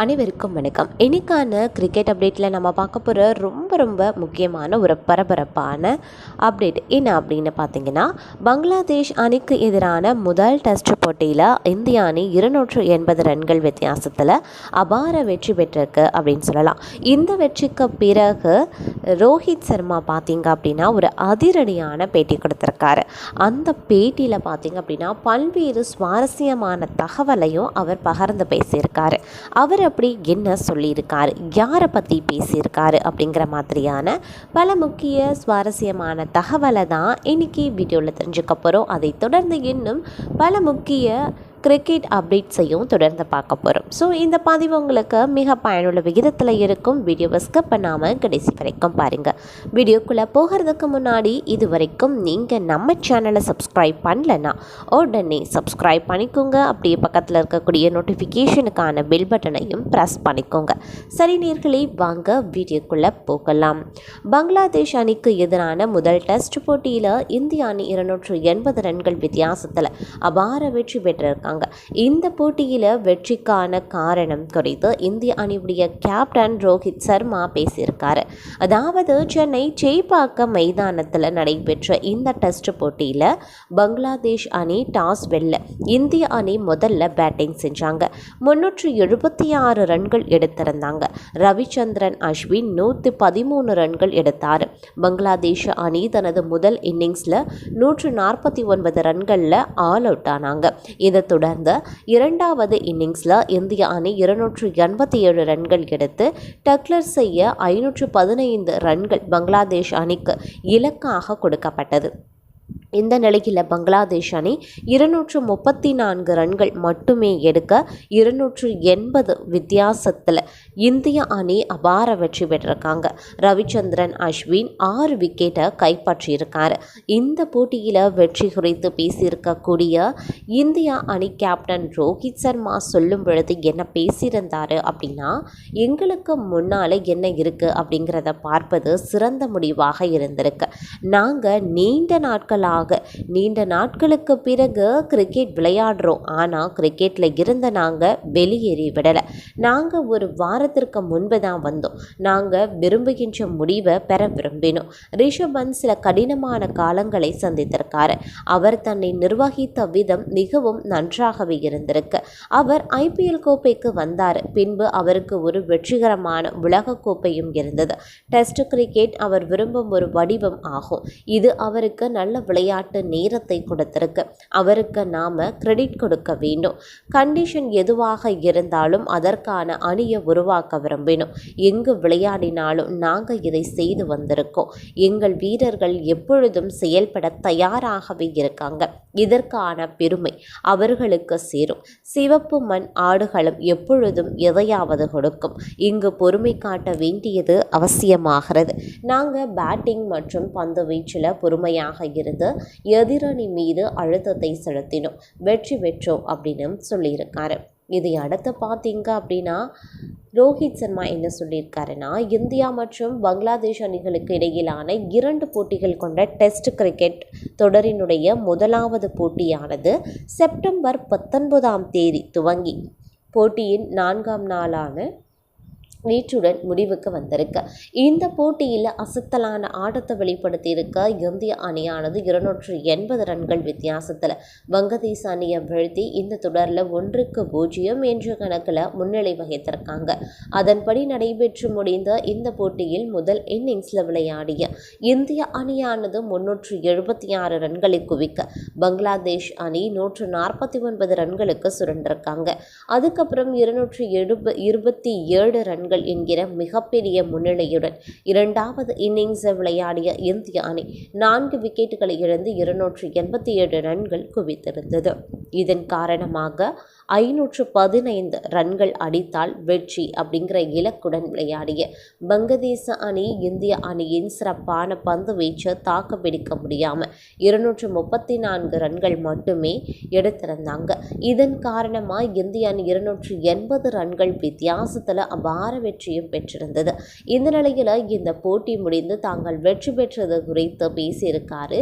அனைவருக்கும் வணக்கம். இன்னைக்கான கிரிக்கெட் அப்டேட்டில் நம்ம பார்க்க போகிற ரொம்ப முக்கியமான ஒரு பரபரப்பான அப்டேட் என்ன அப்படின்னு பார்த்தீங்கன்னா, பங்களாதேஷ் அணிக்கு எதிரான முதல் டெஸ்ட் போட்டியில் இந்திய அணி 280 ரன்கள் வித்தியாசத்தில் அபார வெற்றி பெற்றிருக்கு அப்படின்னு சொல்லலாம். இந்த வெற்றிக்கு பிறகு ரோஹித் சர்மா பார்த்தீங்க அப்படின்னா ஒரு அதிரடியான பேட்டி கொடுத்துருக்காரு. அந்த பேட்டியில் பார்த்தீங்க அப்படின்னா பல்வேறு சுவாரஸ்யமான தகவலையும் அவர் பகிர்ந்து பேசியிருக்காரு. அவர் அப்படி என்ன சொல்லியிருக்காரு, யாரை பற்றி பேசியிருக்காரு அப்படிங்கிற மாதிரியான பல முக்கிய சுவாரஸ்யமான தகவலை தான் இன்றைக்கி வீடியோவில் தெரிஞ்சுக்க போகிறோம். அதை தொடர்ந்து இன்னும் பல முக்கிய கிரிக்கெட் அப்டேட்ஸையும் தொடர்ந்து பார்க்க போகிறோம். ஸோ இந்த பதிவு உங்களுக்கு மிக பயனுள்ள விகிதத்தில் இருக்கும். வீடியோவை ஸ்கிப் பண்ணாமல் கடைசி வரைக்கும் பாருங்கள். வீடியோக்குள்ளே போகிறதுக்கு முன்னாடி இது வரைக்கும் நீங்கள் நம்ம சேனலை சப்ஸ்கிரைப் பண்ணலன்னா உடனே சப்ஸ்கிரைப் பண்ணிக்கோங்க. அப்படியே பக்கத்தில் இருக்கக்கூடிய நோட்டிஃபிகேஷனுக்கான பெல் பட்டனையும் ப்ரெஸ் பண்ணிக்கோங்க. சரி நேயர்களே, வாங்க வீடியோக்குள்ளே போகலாம். பங்களாதேஷ் அணிக்கு எதிரான முதல் டெஸ்ட் போட்டியில் இந்திய அணி 280 ரன்கள் வித்தியாசத்தில் அபார வெற்றி பெற்றிருக்காங்க. இந்த போட்டியில் வெற்றிக்கான காரணம் குறித்து இந்திய அணியுடைய கேப்டன் ரோஹித் சர்மா பேசியிருக்காரு. அதாவது சென்னை சேப்பாக்கம் மைதானத்தில் நடைபெற்ற இந்த டெஸ்ட் போட்டியில் பங்களாதேஷ் அணி டாஸ் வெல்ல இந்திய அணி முதல்ல பேட்டிங் செஞ்சாங்க. 376 ரன்கள் எடுத்திருந்தாங்க. ரவிச்சந்திரன் அஸ்வின் 113 ரன்கள் எடுத்தார். பங்களாதேஷ் அணி தனது முதல் இன்னிங்ஸில் 149 ரன்களில் ஆல் அவுட் ஆனாங்க. இதை தொடர்ந்து இரண்டாவது இன்னிங்ஸில் இந்திய அணி 287 ரன்கள் எடுத்து டக்ளர் செய்ய 515 ரன்கள் பங்களாதேஷ் அணிக்கு இலக்காக கொடுக்கப்பட்டது. இந்த நிலையில் பங்களாதேஷ் அணி 234 ரன்கள் மட்டுமே எடுக்க 280 வித்தியாசத்தில் இந்திய அணி அபார வெற்றி பெற்றிருக்காங்க. ரவிச்சந்திரன் அஸ்வின் 6 விக்கெட்டை கைப்பற்றியிருக்காரு. இந்த போட்டியில் வெற்றி குறித்து பேசியிருக்கக்கூடிய இந்திய அணி கேப்டன் ரோஹித் சர்மா சொல்லும் பொழுது என்ன பேசியிருந்தார் அப்படின்னா, எங்களுக்கு முன்னால் என்ன இருக்குது அப்படிங்கிறத பார்ப்பது சிறந்த முடிவாக இருந்திருக்கு. நாங்கள் நீண்ட நாட்களுக்கு பிறகு கிரிக்கெட் விளையாடுறோம். ஆனால் கிரிக்கெட்டில் இருந்த நாங்கள் வெளியேறி விடலை. நாங்கள் ஒரு வாரத்திற்கு முன்பு தான் வந்தோம். நாங்கள் விரும்புகின்ற முடிவை பெற விரும்பினோம். ரிஷப் பந்த் சில கடினமான காலங்களை சந்தித்திருக்காரு. அவர் தன்னை நிர்வகித்த விதம் மிகவும் நன்றாகவே இருந்திருக்கு. அவர் IPL கோப்பைக்கு வந்தார். பின்பு அவருக்கு ஒரு வெற்றிகரமான உலக கோப்பையும் இருந்தது. டெஸ்ட் கிரிக்கெட் அவர் விரும்பும் ஒரு வடிவம் ஆகும். இது அவருக்கு நல்ல விளையாட்டு நேரத்தை கொடுத்திருக்கு. அவருக்கு நாம கிரெடிட் கொடுக்க வேண்டும். கண்டிஷன் எதுவாக இருந்தாலும் அதற்கான அணியை உருவாக்க விரும்பினோம். எங்கு விளையாடினாலும் நாங்கள் இதை செய்து வந்திருக்கோம். எங்கள் வீரர்கள் எப்பொழுதும் செயல்பட தயாராகவே இருக்காங்க. இதற்கான பெருமை அவர்களுக்கு சேரும். சிவப்பு மண் ஆடுகளும் எப்பொழுதும் எதையாவது கொடுக்கும். இங்கு பொறுமை காட்ட வேண்டியது அவசியமாகிறது. நாங்கள் பேட்டிங் மற்றும் பந்து வீச்சில் பொறுமையாக இருந்து எதிரணி மீது அழுத்தத்தை செலுத்தினோம். வெற்றி பெற்றோம் அப்படின்னு சொல்லியிருக்காரு. இதை அடுத்து பார்த்தீங்க அப்படின்னா ரோஹித் சர்மா என்ன சொல்லியிருக்காருன்னா, இந்தியா மற்றும் பங்களாதேஷ் அணிகளுக்கு இடையிலான 2 போட்டிகள் கொண்ட டெஸ்ட் கிரிக்கெட் தொடரினுடைய முதலாவது போட்டியானது செப்டம்பர் 19 துவங்கி போட்டியின் 4ஆம் நாளான நேற்றுடன் முடிவுக்கு வந்திருக்கு. இந்த போட்டியில் அசத்தலான ஆட்டத்தை வெளிப்படுத்தியிருக்க இந்திய அணியானது 280 ரன்கள் வித்தியாசத்தில் வங்கதேச அணியை வீழ்த்தி இந்த தொடரில் 1-0 என்ற கணக்கில் முன்னிலை வகித்திருக்காங்க. அதன்படி நடைபெற்று முடிந்த இந்த போட்டியில் முதல் இன்னிங்ஸில் விளையாடிய இந்திய அணியானது 376 ரன்களை குவிக்க பங்களாதேஷ் அணி 149 ரன்களுக்கு சுருண்டிருக்காங்க. அதுக்கப்புறம் 227 ரன்கள் என்கிற மிகப்பெரிய முன்னிலையுடன் இரண்டாவது இன்னிங்ஸை விளையாடிய இந்திய அணி 4 விக்கெட்டுகளை இழந்து 287 ரன்கள் குவித்திருந்தது. இதன் காரணமாக 515 ரன்கள் அடித்தால் வெற்றி அப்படிங்கிற இலக்குடன் விளையாடிய வங்கதேச அணி இந்திய அணியின் சிறப்பான பந்து வீச்சை தாக்கு பிடிக்க முடியாமல் 234 ரன்கள் மட்டுமே எடுத்திருந்தாங்க. இதன் காரணமாக இந்திய அணி 280 ரன்கள் வித்தியாசத்தில் அபார வெற்றியும் பெற்றிருந்தது. இந்த நிலையில் இந்த போட்டி முடிந்து தாங்கள் வெற்றி பெற்றது குறித்து பேசியிருக்காரு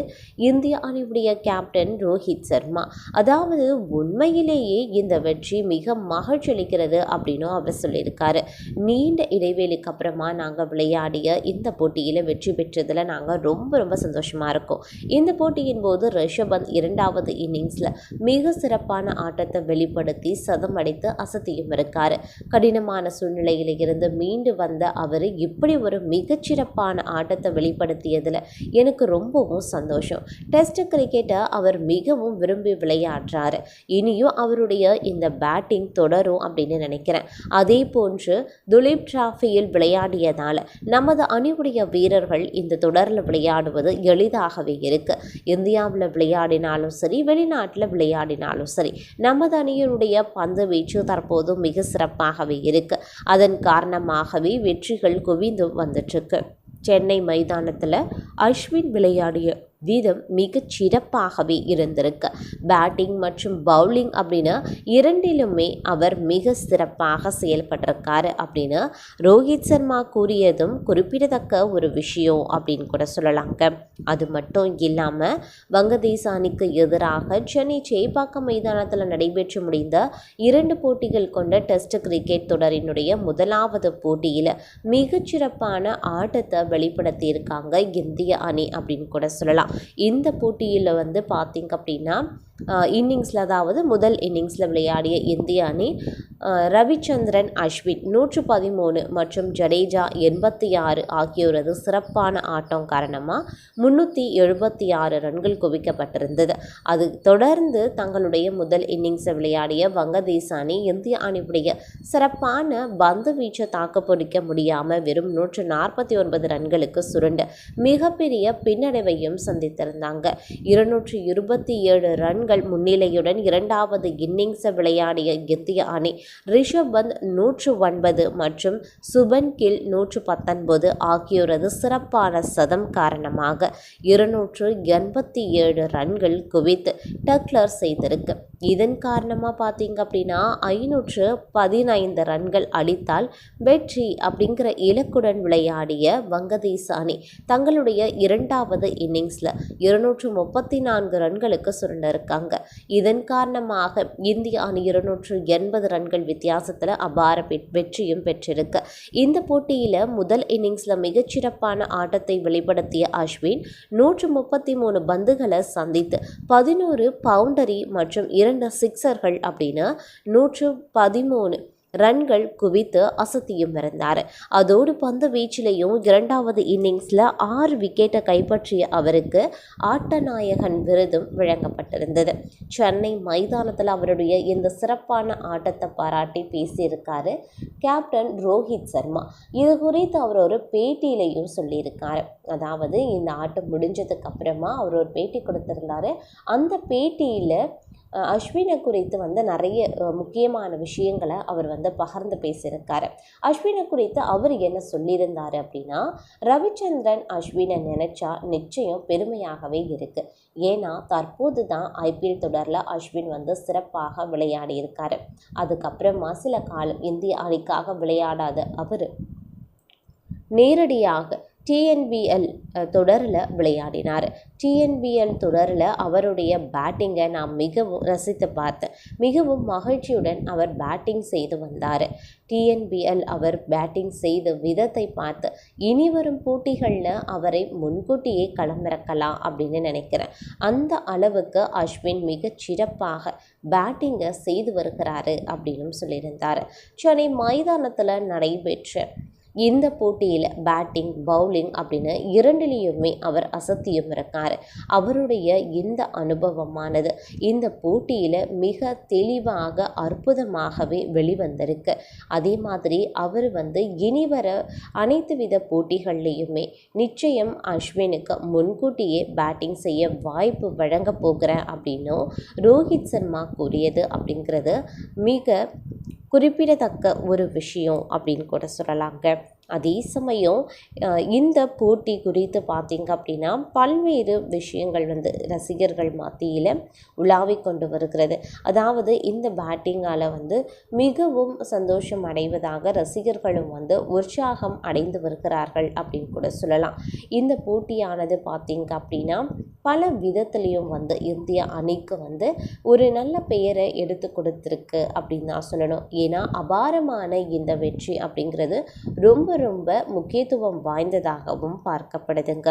இந்திய அணியுடைய கேப்டன் ரோஹித் சர்மா. அதாவது உண்மையிலேயே இந்த வெற்றி மிக மகிழ்ச்சி அளிக்கிறது அப்படின்னும் அவர் சொல்லியிருக்காரு. நீண்ட இடைவேளைக்கு அப்புறமா நாங்கள் விளையாடிய இந்த போட்டியில் வெற்றி பெற்றதில் நாங்கள் ரொம்ப ரொம்ப சந்தோஷமாக இருக்கோம். இந்த போட்டியின் போது ரிஷப் பந்த் 2வது இன்னிங்ஸில் மிக சிறப்பான ஆட்டத்தை வெளிப்படுத்தி சதம் அடித்து அசத்தியும் இருக்காரு. கடினமான சூழ்நிலையில் இருந்து மீண்டு வந்த அவர் இப்படி ஒரு மிகச்சிறப்பான ஆட்டத்தை வெளிப்படுத்தியதில் எனக்கு ரொம்பவும் சந்தோஷம். டெஸ்ட் கிரிக்கெட்டை அவர் மிகவும் விரும்பி விளையாடுறாரு. இனியும் அவருடைய இந்த பேட்டிங் தொடரும் அப்படின்னு நினைக்கிறேன். அதே போன்று துலீப் டிராஃபியில் விளையாடியதால் நமது அணியுடைய வீரர்கள் இந்த தொடரில் விளையாடுவது எளிதாகவே இருக்கு. இந்தியாவில் விளையாடினாலும் சரி, வெளிநாட்டில் விளையாடினாலும் சரி, நமது அணியினுடைய பந்து வீச்சு தற்போது மிக சிறப்பாகவே இருக்கு. அதன் காரணமாகவே வெற்றிகள் குவிந்து வந்துட்டுருக்கு. சென்னை மைதானத்தில் அஸ்வின் விளையாடிய வீதம் மிகச் சிறப்பாகவே இருந்திருக்கு. பேட்டிங் மற்றும் பவுலிங் அப்படின்னு இரண்டிலுமே அவர் மிக சிறப்பாக செயல்பட்டிருக்காரு அப்படின்னு ரோஹித் சர்மா கூறியதும் குறிப்பிடத்தக்க ஒரு விஷயம் அப்படின்னு கூட சொல்லலாங்க. அது மட்டும் இல்லாமல் வங்கதேச அணிக்கு எதிராக சென்னை சேப்பாக்கம் மைதானத்தில் நடைபெற்று முடிந்த 2 போட்டிகள் கொண்ட டெஸ்ட் கிரிக்கெட் தொடரினுடைய முதலாவது போட்டியில் மிகச்சிறப்பான ஆட்டத்தை வெளிப்படுத்தியிருக்காங்க இந்திய அணி அப்படின்னு கூட சொல்லலாம். இந்த போட்டியில் பார்த்திங்க அப்படின்னா இன்னிங்ஸில், அதாவது முதல் இன்னிங்ஸில் விளையாடிய இந்திய அணி ரவிச்சந்திரன் அஸ்வின் 113 மற்றும் ஜடேஜா 86 ஆகியோரது சிறப்பான ஆட்டம் காரணமாக 376 ரன்கள் குவிக்கப்பட்டிருந்தது. அது தொடர்ந்து தங்களுடைய முதல் இன்னிங்ஸை விளையாடிய வங்கதேச அணி இந்திய அணியுடைய சிறப்பான பந்து வீச்சை தாக்கு பிடிக்க முடியாமல் வெறும் 149 ரன்களுக்கு சுருண்டு மிகப்பெரிய பின்னடைவையும் சந்தித்திருந்தாங்க. 227 ரன்கள் முன்னிலையுடன் 2வது இன்னிங்ஸை விளையாடிய இந்திய அணி ரிஷப் பந்த் 109 மற்றும் சுபன் கில் 119 ஆகியோரது சிறப்பான சதம் காரணமாக 287 ரன்கள் குவித்து டக்ளர் செய்திருக்கு. இதன் காரணமாக பார்த்தீங்க அப்படின்னா 515 ரன்கள் அடித்தால் வெற்றி அப்படிங்கிற இலக்குடன் விளையாடிய வங்கதேச அணி தங்களுடைய 2வது இன்னிங்ஸில் 234 ரன்களுக்கு சுருண்டிருக்காங்க. இதன் காரணமாக இந்திய அணி 280 ரன்கள் வித்தியாசத்தில் அபார வெற்றியும் பெற்றிருக்கு. இந்த போட்டியில் முதல் இன்னிங்ஸில் மிகச்சிறப்பான ஆட்டத்தை வெளிப்படுத்திய அஸ்வின் 133 பந்துகளை சந்தித்து 11 பவுண்டரி மற்றும் 2 சிக்ஸர்கள் அப்படின்னு 113 ரன்கள் குவித்து அசத்தியும் இருந்தார். அதோடு பந்து வீச்சிலையும் 2வது இன்னிங்ஸில் 6 விக்கெட்டை கைப்பற்றிய அவருக்கு ஆட்டநாயகன் விருதும் வழங்கப்பட்டிருந்தது. சென்னை மைதானத்தில் அவருடைய இந்த சிறப்பான ஆட்டத்தை பாராட்டி பேசியிருக்காரு கேப்டன் ரோஹித் சர்மா. இது குறித்து அவர் ஒரு பேட்டியிலையும் சொல்லியிருக்காரு. அதாவது இந்த ஆட்டம் முடிஞ்சதுக்கு அப்புறமா அவர் ஒரு பேட்டி கொடுத்திருந்தாரு. அந்த பேட்டியில் அஸ்வினை குறித்து நிறைய முக்கியமான விஷயங்களை அவர் பகிர்ந்து பேசியிருக்காரு. அஸ்வினை குறித்து அவர் என்ன சொல்லியிருந்தார் அப்படின்னா, ரவிச்சந்திரன் அஸ்வினை நினைச்சா நிச்சயம் பெருமையாகவே இருக்கு. ஏன்னா தற்போது தான் IPL தொடரில் அஸ்வின் சிறப்பாக விளையாடி இருக்காரு. அதுக்கப்புறமா சில காலம் இந்திய அணிக்காக விளையாடாத அவர் நேரடியாக TNBL தொடரில் விளையாடினார். TNBL தொடரில் அவருடைய பேட்டிங்கை நான் மிகவும் ரசித்து பார்த்தேன். மிகவும் மகிழ்ச்சியுடன் அவர் பேட்டிங் செய்து வந்தார். TNBL அவர் பேட்டிங் செய்த விதத்தை பார்த்து இனி வரும் போட்டிகளில் அவரை முன்கூட்டியே களமிறக்கலாம் அப்படின்னு நினைக்கிறேன். அந்த அளவுக்கு அஸ்வின் மிகச் சிறப்பாக பேட்டிங்கை செய்து வருகிறாரு அப்படின்னு சொல்லியிருந்தார். சென்னை மைதானத்தில் நடைபெற்ற இந்த போட்டியில் பேட்டிங் பவுலிங் அப்படின்னு இரண்டிலையுமே அவர் அசத்தியும் இருக்கார். அவருடைய இந்த அனுபவமானது இந்த போட்டியில் மிக தெளிவாக அற்புதமாகவே வெளிவந்திருக்கு. அதே மாதிரி அவர் இனி வர அனைத்து வித போட்டிகள்லையுமே நிச்சயம் அஸ்வினுக்கு முன்கூட்டியே பேட்டிங் செய்ய வாய்ப்பு வழங்க போகிறேன் அப்படின்னும் ரோஹித் சர்மா கூறியது அப்படிங்கிறது மிக குறிப்பிடத்தக்க ஒரு விஷயம் அப்படின்னு கூட சொல்லலாங்க. அதே சமயம் இந்த போட்டி குறித்து பார்த்திங்க அப்படின்னா பல்வேறு விஷயங்கள் வந்து ரசிகர்கள் மத்தியில் உலாவிக் கொண்டு வருகிறது. அதாவது இந்த பேட்டிங்கால் வந்து மிகவும் சந்தோஷம் அடைவதாக ரசிகர்களும் வந்து உற்சாகம் அடைந்து வருகிறார்கள் அப்படின்னு கூட சொல்லலாம். இந்த போட்டியானது பார்த்திங்க அப்படின்னா பல விதத்துலேயும் வந்து இந்திய அணிக்கு வந்து ஒரு நல்ல பெயரை எடுத்து கொடுத்துருக்கு அப்படின்னு தான் சொல்லணும். ஏன்னா அபாரமான இந்த வெற்றி அப்படிங்கிறது ரொம்ப ரொம்ப முக்கியத்துவம் வாய்ந்ததாகவும் பார்க்கப்படுதுங்க.